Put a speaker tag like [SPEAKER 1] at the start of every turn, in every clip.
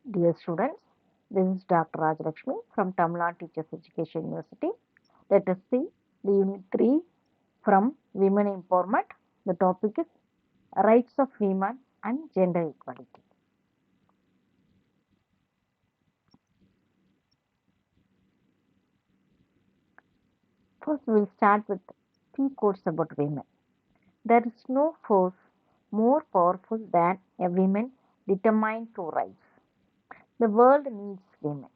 [SPEAKER 1] Dear students, this is Dr. Rajalakshmi from Tamil Nadu Teachers Education University. Let us see the Unit 3 from Women Empowerment. The topic is Rights of Women and Gender Equality. First, we will start with few quotes about women. There is no force more powerful than a woman determined to rise. The world needs women.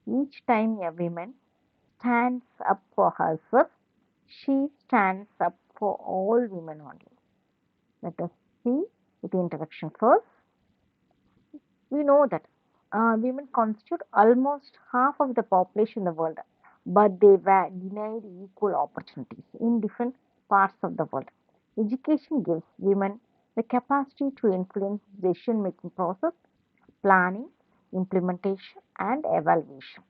[SPEAKER 1] Each time a woman stands up for herself, she stands up for all women only. Let us see with the introduction first. We know that women constitute almost half of the population in the world, but they were denied equal opportunities in different parts of the world. Education gives women the capacity to influence decision making process, planning, implementation, and evaluation.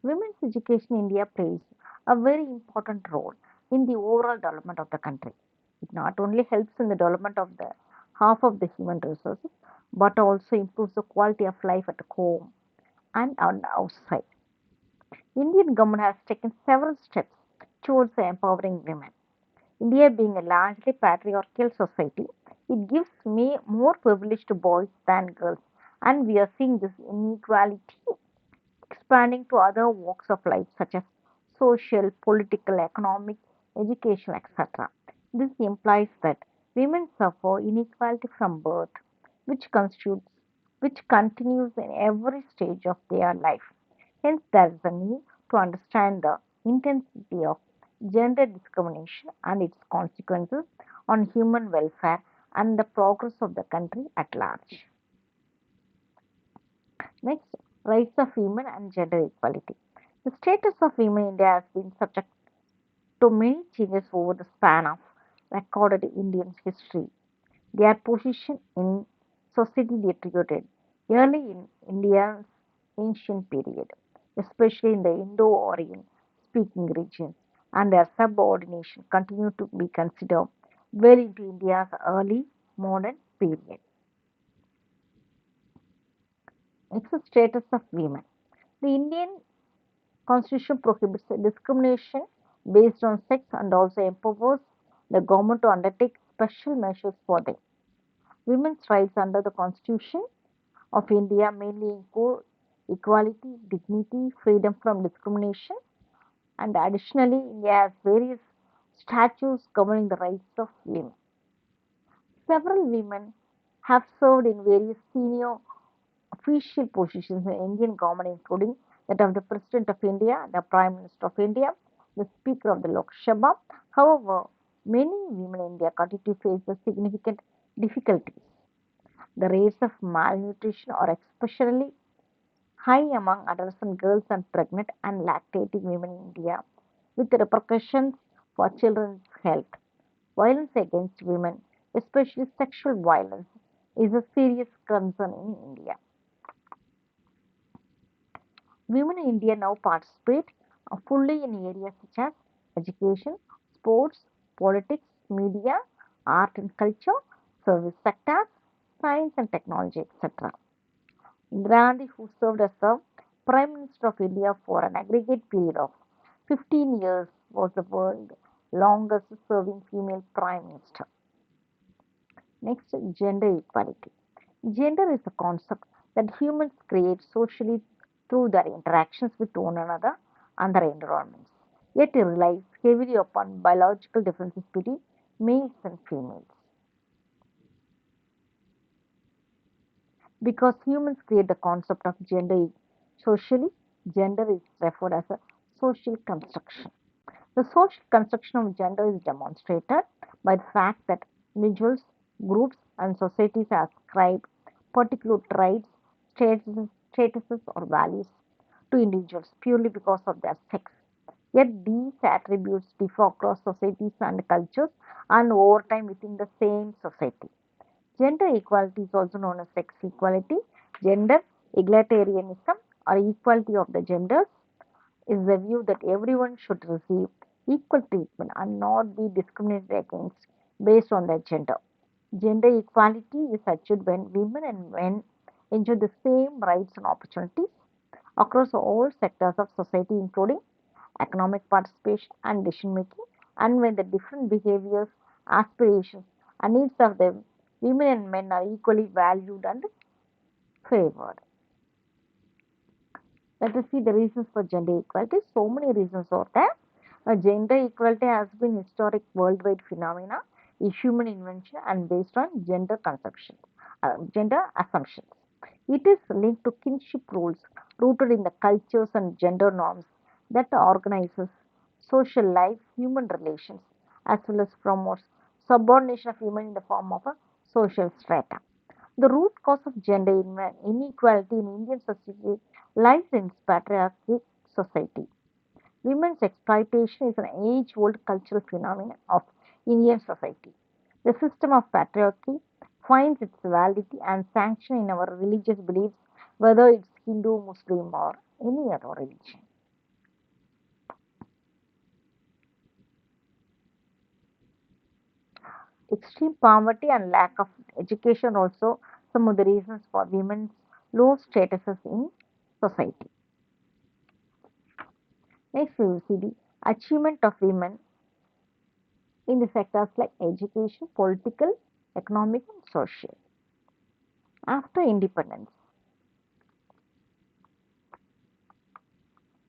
[SPEAKER 1] Women's education in India plays a very important role in the overall development of the country. It not only helps in the development of the half of the human resources, but also improves the quality of life at home and on outside. Indian government has taken several steps towards empowering women. India being a largely patriarchal society, it gives me more privilege to boys than girls, and we are seeing this inequality expanding to other walks of life such as social, political, economic, education, etc. This implies that women suffer inequality from birth, which continues in every stage of their life. Hence, there is a need to understand the intensity of gender discrimination and its consequences on human welfare and the progress of the country at large. Next, rights of women and gender equality. The status of women in India has been subject to many changes over the span of recorded Indian history. Their position in society deteriorated early in India's ancient period, especially in the Indo-Aryan speaking regions, and their subordination continued to be considered well into India's early modern period. Next, the status of women. The Indian Constitution prohibits discrimination based on sex and also empowers the government to undertake special measures for them. Women's rights under the Constitution of India mainly include equality, dignity, freedom from discrimination, and additionally, India has various statutes governing the rights of women. Several women have served in various senior official positions in Indian government, including that of the President of India, the Prime Minister of India, the Speaker of the Lok Sabha. However, many women in India continue to face the significant difficulties. The rates of malnutrition are especially high among adolescent girls and pregnant and lactating women in India, with repercussions for children's health. Violence against women, especially sexual violence, is a serious concern in India. Women in India now participate fully in areas such as education, sports, politics, media, art and culture, service sectors, science and technology, etc. Gandhi, who served as the Prime Minister of India for an aggregate period of 15 years, was the world's longest serving female Prime Minister. Next, gender equality. Gender is a concept that humans create socially through their interactions with one another and their environments. Yet it relies heavily upon biological differences between males and females. Because humans create the concept of gender socially, gender is referred as a social construction. The social construction of gender is demonstrated by the fact that individuals, groups, and societies ascribe particular traits, statuses, or values to individuals purely because of their sex. Yet these attributes differ across societies and cultures and over time within the same society. Gender equality is also known as sex equality. Gender egalitarianism or equality of the genders is the view that everyone should receive equal treatment and not be discriminated against based on their gender. Gender equality is achieved when women and men enjoy the same rights and opportunities across all sectors of society, including economic participation and decision making, and when the different behaviors, aspirations, and needs of the women and men are equally valued and favored. Let us see the reasons for gender equality. So many reasons are there. Gender equality has been historic worldwide phenomena, a human invention and based on gender assumptions. It is linked to kinship rules rooted in the cultures and gender norms that organizes social life, human relations, as well as promotes subordination of women in the form of a social strata. The root cause of gender inequality in Indian society lies in patriarchal society. Women's exploitation is an age-old cultural phenomenon of Indian society. The system of patriarchy finds its validity and sanction in our religious beliefs, whether it's Hindu, Muslim, or any other religion. Extreme poverty and lack of education are also some of the reasons for women's low statuses in society. Next, we will see the achievement of women in the sectors like education, political, economic, and social. After independence,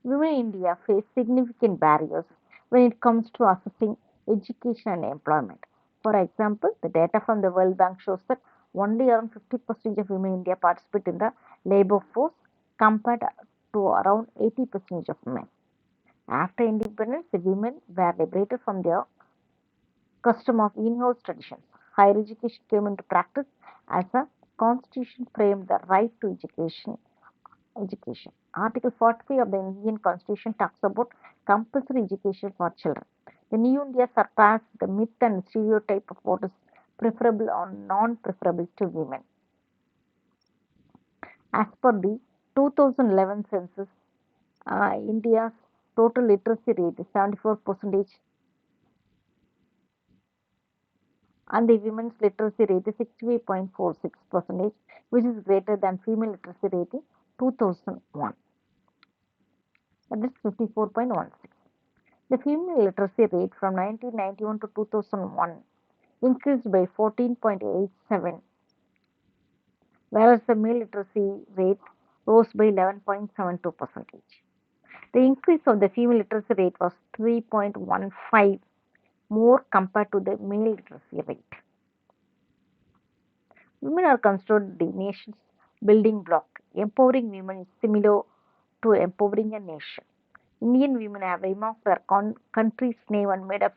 [SPEAKER 1] women in India face significant barriers when it comes to accessing education and employment. For example, the data from the World Bank shows that only around 50% of women in India participate in the labor force compared to around 80% of men. After independence, the women were liberated from their custom of in-house traditions. Higher education came into practice as a constitution framed the right to education. Article 45 of the Indian Constitution talks about compulsory education for children. The New India surpassed the myth and stereotype of what is preferable or non-preferable to women. As per the 2011 census, India's total literacy rate is 74% and the women's literacy rate is 68.46%, which is greater than female literacy rate in 2001, that is 54.16. The female literacy rate from 1991 to 2001 increased by 14.87, whereas the male literacy rate rose by 11.72%. The increase of the female literacy rate was 3.15 more compared to the male literacy rate. Women are considered the nation's building block. Empowering women is similar to empowering a nation. Indian women have remarked their country's name and made us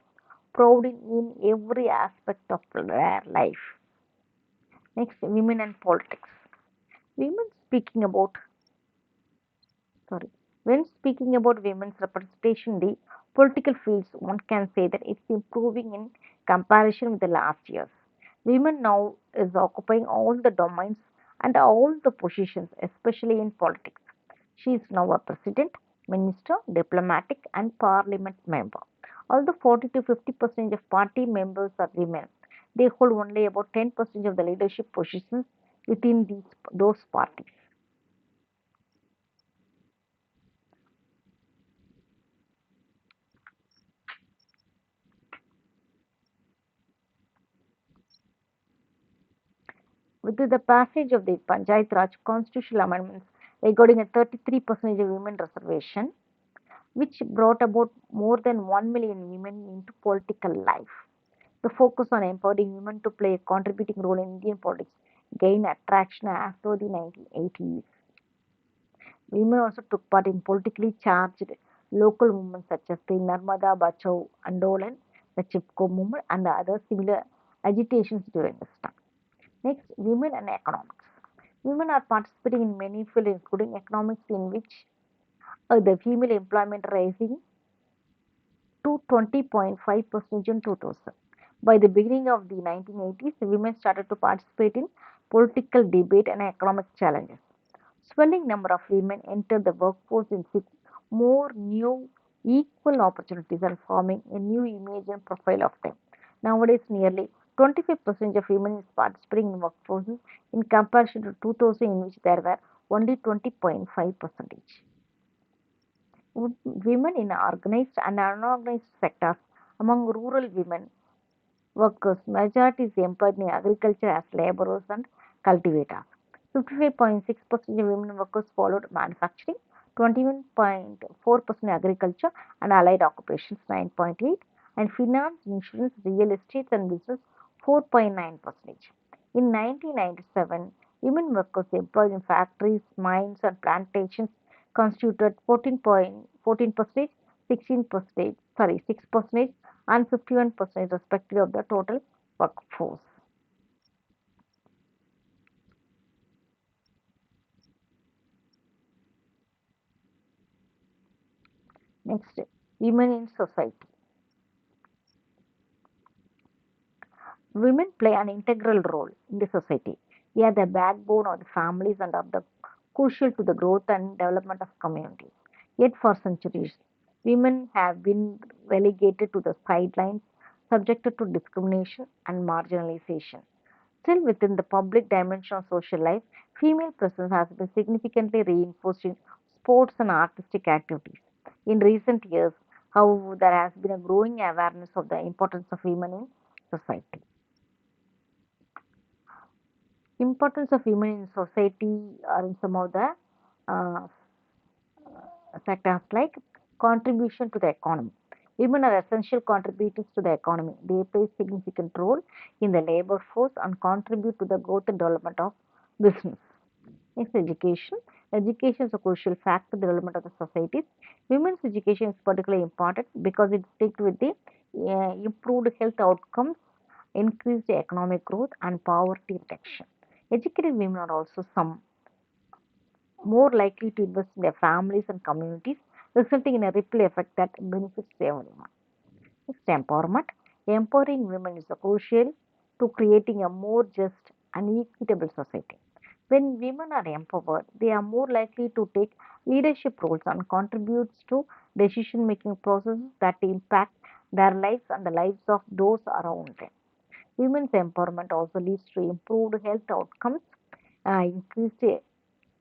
[SPEAKER 1] proud in every aspect of their life. Next, women and politics. Women speaking about, sorry, when speaking about women's representation in the political fields, one can say that it's improving in comparison with the last years. Women now is occupying all the domains and all the positions, especially in politics. She is now a president, minister, diplomatic, and parliament member. Although 40 to 50% of party members are women, they hold only about 10% of the leadership positions within those parties. With the passage of the Panchayat Raj constitutional amendments regarding a 33% of women reservation, which brought about more than 1 million women into political life. The focus on empowering women to play a contributing role in Indian politics gained attraction after the 1980s. Women also took part in politically charged local movements such as the Narmada Bachao Andolan, the Chipko movement, and the other similar agitations during this time. Next, women and economics. Women are participating in many fields, including economics, in which the female employment rising to 20.5% in 2000. By the beginning of the 1980s, women started to participate in political debate and economic challenges. Swelling number of women entered the workforce in seeking more new equal opportunities and forming a new image and profile of them. Nowadays, nearly 25% of women is participating in workforces in comparison to 2000 in which there were only 20.5%. Women in organized and unorganized sectors among rural women workers, majority is employed in agriculture as laborers and cultivators. 55.6% of women workers followed manufacturing, 21.4% agriculture and allied occupations, 9.8, and finance, insurance, real estate and business, 4.9%. In 1997, women workers employed in factories, mines, and plantations constituted 14.14%, 16%, 6% and 51% respectively of the total workforce. Next, women in society. Women play an integral role in the society. They are the backbone of the families and are the crucial to the growth and development of communities. Yet for centuries, women have been relegated to the sidelines, subjected to discrimination and marginalization. Still within the public dimension of social life, female presence has been significantly reinforced in sports and artistic activities. In recent years, however, there has been a growing awareness of the importance of women in society. Importance of women in society are in some of the uh, sectors like contribution to the economy. Women are essential contributors to the economy. They play significant role in the labor force and contribute to the growth and development of business. Next, education. Education is a crucial factor in the development of the societies. Women's education is particularly important because it's linked with the improved health outcomes, increased economic growth, and poverty reduction. Educated women are also some more likely to invest in their families and communities, resulting in a ripple effect that benefits everyone. Next, empowerment. Empowering women is crucial to creating a more just and equitable society. When women are empowered, they are more likely to take leadership roles and contribute to decision making processes that impact their lives and the lives of those around them. Women's empowerment also leads to improved health outcomes, increased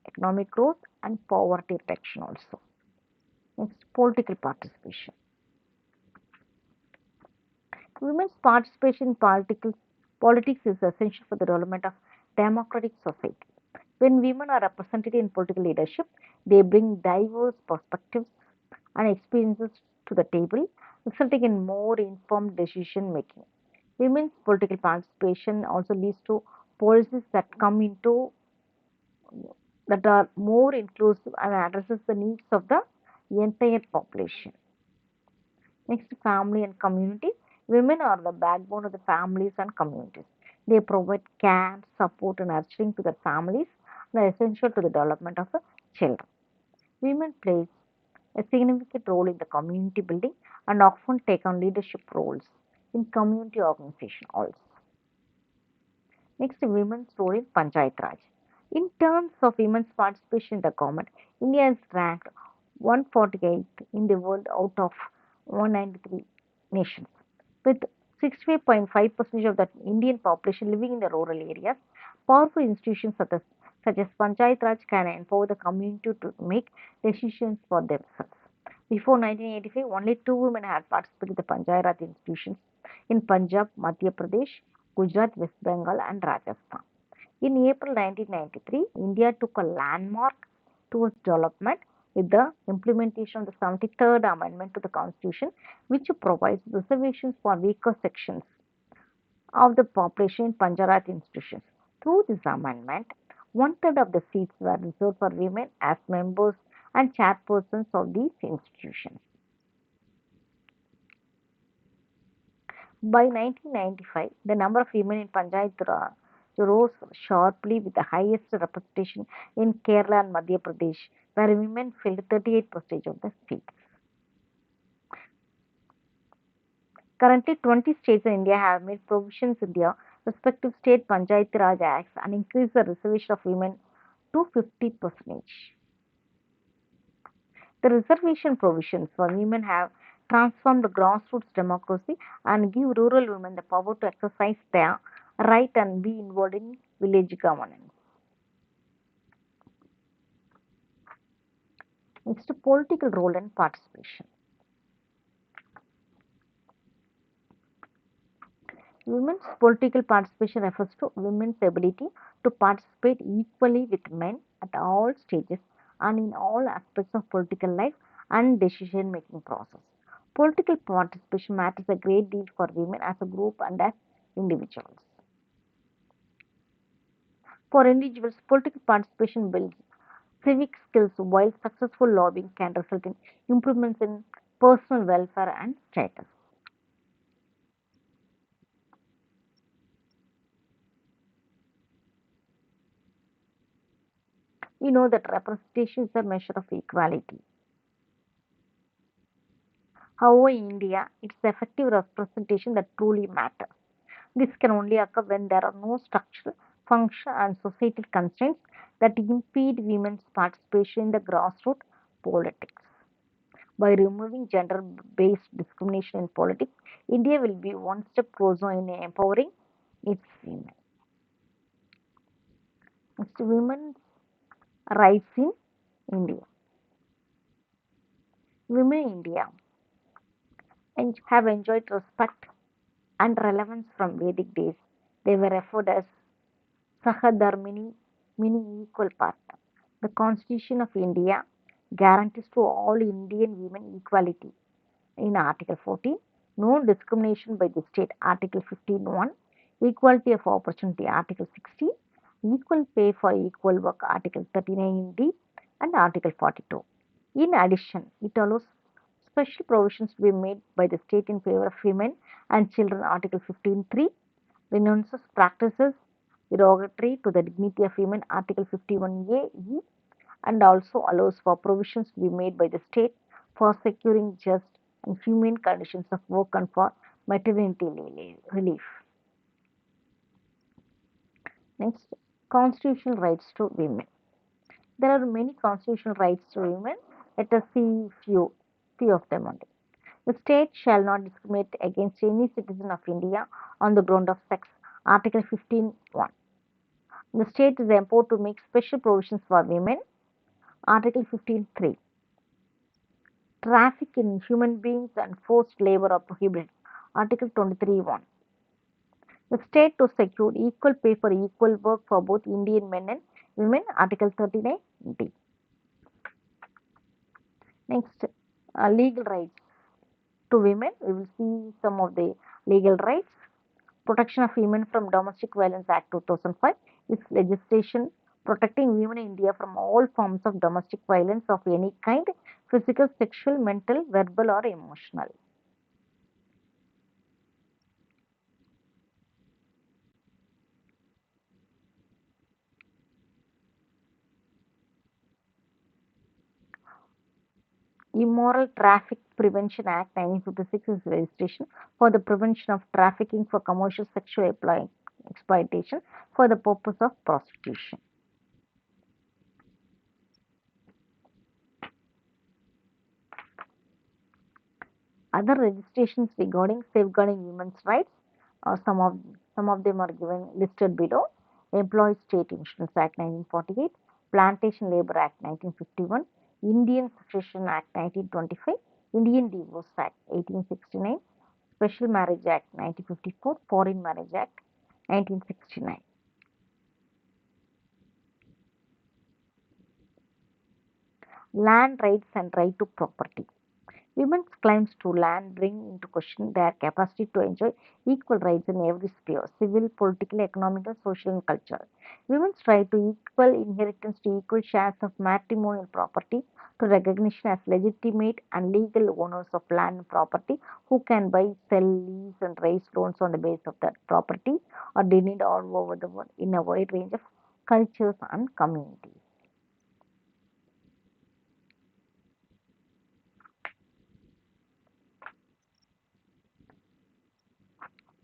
[SPEAKER 1] economic growth, and poverty reduction also. Next, political participation. Women's participation in politics is essential for the development of democratic society. When women are represented in political leadership, they bring diverse perspectives and experiences to the table, resulting in more informed decision making. Women's political participation also leads to policies that are more inclusive and addresses the needs of the entire population. Next, family and community. Women are the backbone of the families and communities. They provide care, support, and nurturing to their families and are essential to the development of the children. Women play a significant role in the community building and often take on leadership roles in community organization also. Next, women's role in Panchayat Raj. In terms of women's participation in the government, India is ranked 148th in the world out of 193 nations. With 65.5% of the Indian population living in the rural areas, powerful institutions such as Panchayat Raj can empower the community to make decisions for themselves. Before 1985, only two women had participated in the Panchayat Raj institutions in Punjab, Madhya Pradesh, Gujarat, West Bengal, and Rajasthan. In April 1993, India took a landmark towards development with the implementation of the 73rd Amendment to the Constitution, which provides reservations for weaker sections of the population in Panchayat institutions. Through this amendment, one-third of the seats were reserved for women as members and chairpersons of these institutions. By 1995, the number of women in Panchayat rose sharply with the highest representation in Kerala and Madhya Pradesh, where women filled 38% of the seats. Currently, 20 states in India have made provisions in their respective state Panchayat Raj Acts and increased the reservation of women to 50%. The reservation provisions for women have transform the grassroots democracy, and give rural women the power to exercise their right and be involved in village governance. Next, political role and participation. Women's political participation refers to women's ability to participate equally with men at all stages and in all aspects of political life and decision making process. Political participation matters a great deal for women as a group and as individuals. For individuals, political participation builds civic skills while successful lobbying can result in improvements in personal welfare and status. We know that representation is a measure of equality. However, in India, it's effective representation that truly matters. This can only occur when there are no structural, functional, and societal constraints that impede women's participation in the grassroots politics. By removing gender based discrimination in politics, India will be one step closer in empowering its women. Next, women's rights in India. Women in India have enjoyed respect and relevance from Vedic days. They were referred as Sahadharmini, meaning equal partner. The Constitution of India guarantees to all Indian women equality in Article 14, no discrimination by the state, Article 15.1, equality of opportunity, Article 16, equal pay for equal work, Article 39D, and Article 42. In addition, it allows special provisions to be made by the state in favor of women and children, Article 15.3, renounces practices derogatory to the dignity of women, Article 51A, E, and also allows for provisions to be made by the state for securing just and humane conditions of work and for maternity relief. Next, constitutional rights to women. There are many constitutional rights to women. Let us see few of them only. The state shall not discriminate against any citizen of India on the ground of sex. Article 15.1. The state is empowered to make special provisions for women. Article 15.3. Traffic in human beings and forced labor are prohibited. Article 23.1. The state to secure equal pay for equal work for both Indian men and women. Article 39D. Next, legal rights to women. We will see some of the legal rights. Protection of Women from Domestic Violence Act 2005 is legislation protecting women in India from all forms of domestic violence of any kind, physical, sexual, mental, verbal, or emotional. Immoral Traffic Prevention Act 1956 is legislation for the prevention of trafficking for commercial sexual exploitation for the purpose of prostitution. Other legislations regarding safeguarding women's rights, some of them are given listed below. Employees State Insurance Act 1948, Plantation Labor Act 1951, Indian Succession Act 1925, Indian Divorce Act 1869, Special Marriage Act 1954, Foreign Marriage Act 1969. Land rights and right to property. Women's claims to land bring into question their capacity to enjoy equal rights in every sphere civil, political, economic, social, and cultural. Women's right to equal inheritance to equal shares of matrimonial property, to recognition as legitimate and legal owners of land and property who can buy, sell, lease, and raise loans on the basis of that property are denied all over the world in a wide range of cultures and communities.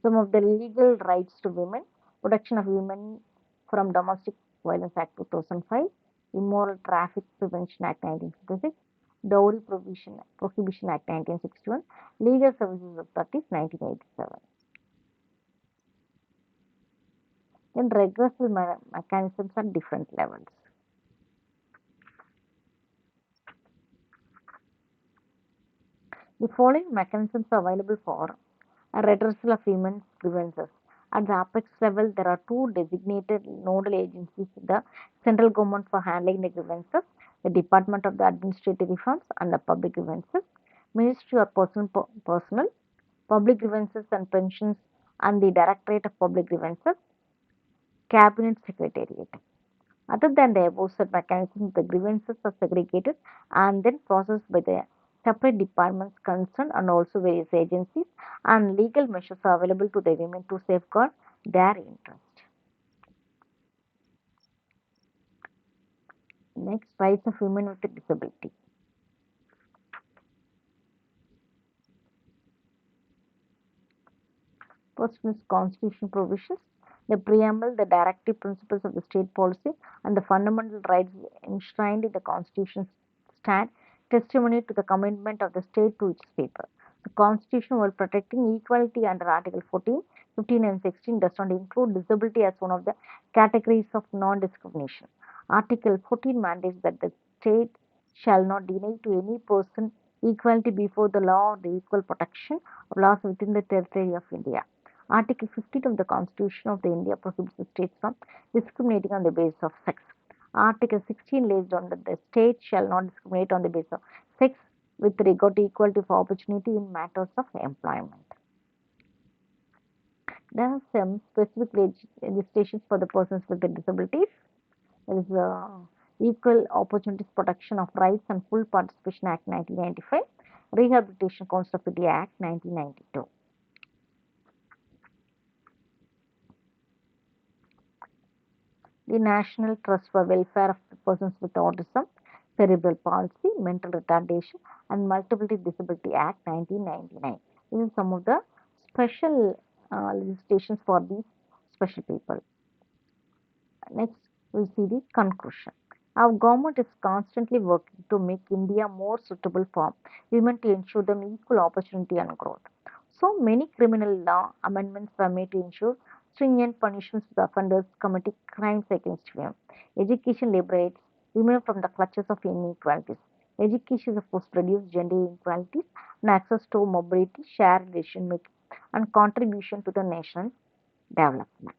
[SPEAKER 1] Some of the legal rights to women, Protection of Women from Domestic Violence Act 2005, Immoral Traffic Prevention Act 1956, Dowry Prohibition Act 1961, Legal Services Authority 1987. Then regressive mechanisms at different levels. The following mechanisms are available for a redressal of women's grievances. At the apex level, there are two designated nodal agencies in the central government for handling the grievances: the Department of the Administrative Reforms and the Public Grievances, Ministry of Personnel, Public Grievances and Pensions, and the Directorate of Public Grievances, Cabinet Secretariat. Other than the above said mechanisms, the grievances are segregated and then processed by the separate departments concerned and also various agencies, and legal measures are available to the women to safeguard their interest. Next, rights of women with a disability. First is constitutional provisions. The preamble, the directive principles of the state policy, and the fundamental rights enshrined in the Constitution stand testimony to the commitment of the state to its people. The Constitution, while protecting equality under Article 14, 15, and 16, does not include disability as one of the categories of non-discrimination. Article 14 mandates that the state shall not deny to any person equality before the law or the equal protection of laws within the territory of India. Article 15 of the Constitution of the India prohibits the states from discriminating on the basis of sex. Article 16 lays down that the state shall not discriminate on the basis of sex with regard to equality of opportunity in matters of employment. There are some specific legislations for the persons with the disabilities. There is Equal Opportunities Protection of Rights and Full Participation Act 1995, Rehabilitation Council of India Act 1992. The National Trust for Welfare of Persons with Autism, Cerebral Palsy, Mental Retardation, and Multiple Disability Act 1999. This is some of the special legislations for these special people. Next, we'll see the conclusion. Our government is constantly working to make India more suitable for women to ensure them equal opportunity and growth. So many criminal law amendments were made to ensure stringent punishments for the offenders committing crimes against women. Education liberates women from the clutches of inequalities. Education is supposed to reduce gender inequalities and access to mobility, shared decision making, and contribution to the nation's development.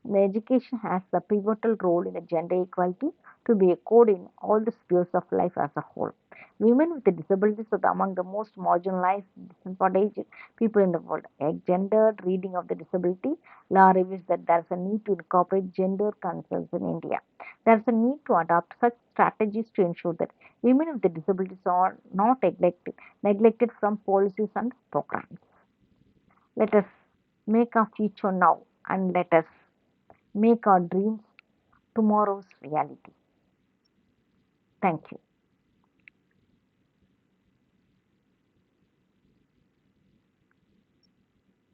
[SPEAKER 1] The education has a pivotal role in the gender equality to be echoed in all the spheres of life as a whole. Women with disabilities are among the most marginalized, disadvantaged people in the world. A gendered reading of the disability law reveals that there is a need to incorporate gender concerns in India. There is a need to adopt such strategies to ensure that women with disabilities are not neglected from policies and programs. Let us make our future now, and let us make our dreams tomorrow's reality. Thank you.